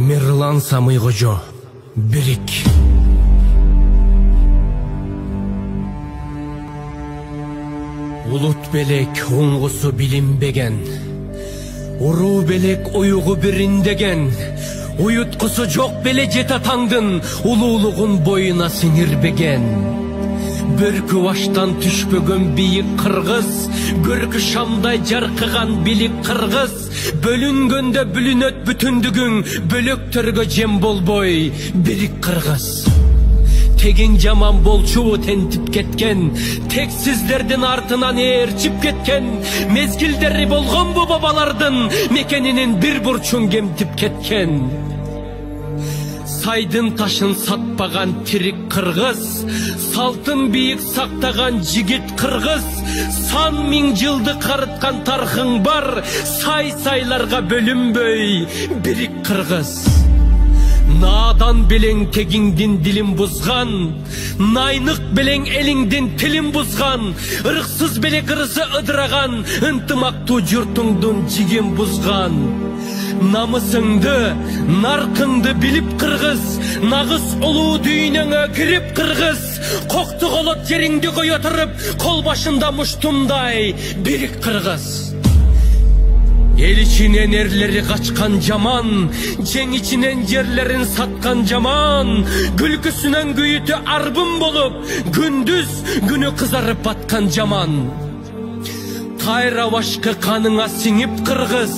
Темирлан Самыйкожо, Бирик. Улут белек оңгусу билинбеген, уруу белек уюгу бириндеген, уюткусу жок беле жетатаңдын улуулугун боюна сиңирбеген. Бөркү баштан түшпөгөн бийик кыргыз, көркү шамдай жаркыган билик кыргыз, бөлүнгөндө бүлүнөт бүтүндүгүң, бөлөктөргө жем болбой бирик кыргыз. Тегин жаман болчу тентип кеткен, тексиздердин артынан ээрчип кеткен, мезгилдери болгонбу бабалардын мекенинин бир бурчун кемтип кеткен. Сайдын ташын сатпаган тирик кыргыз, салтын бийик сактаган жигит кыргыз, сан миң жылды карыткан тархың бар, сай-сайларга бөлүнбөй бирик кыргыз. Надан белең тегиңдин дилин бузган, найнык белең элиңдин тилин бузган, ырыксыз белек ырысы ыдыраган, ынтымактуу журтуңдун жигин бузган. Намысыңды, наркыңды билип кыргыз, нагыз улуу дүйнөңө кирип кыргыз, кокту колот жериңди кое туруп, кол башында муштумдай бирик кыргыз. Эл ичинен эрлери качкан жаман, жең ичинен жерлерин саткан жаман, күлкүсүнөн күйүтү арбын болуп, күндүз күнү кызарып баткан жаман. Кайра башкы каныңа сиңип кыргыз,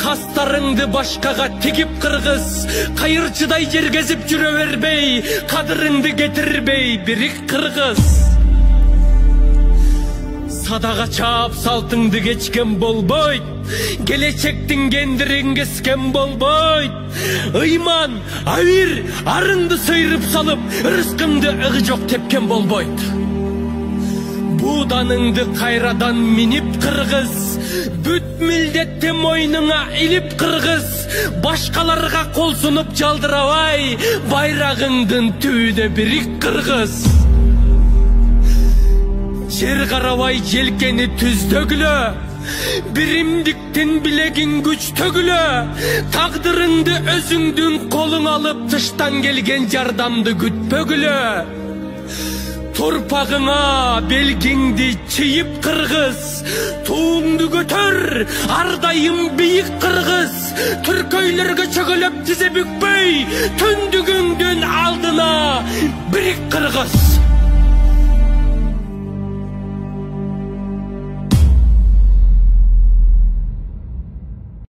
кастарыңды башкага тигип кыргыз, кайырчыдай жергезип жүрө бербей, кадырыңды кетирбей бирик кыргыз. Садага чаап салтыңды кечкен болбойт, келечектин кендирин кескен болбойт. Ыйман, авир, арыңды сыйрып салып, рызкыңды ыгы жок тепкен болбойт. Буданыңды кайрадан минип кыргыз, бүт милдетти мойнуңа илип кыргыз, башкаларга кол сунуп жалдырабай, байрагыңдын түбүнө бирик кыргыз. Жер карабай желкени түздөгүлө, биримдиктин билегин күчтөгүлө, тагдырыңды өзүңдүн колуң алып, тыштан келген жардамды күтпөгүлө. Турпагыңа белгиңди чийип кыргыз, туңду көтөр, ар дайым бийик кыргыз, түркөйлөргө чөгөлөп тизе бүкпөй, түндүгүңдүн алдына бирик кыргыз.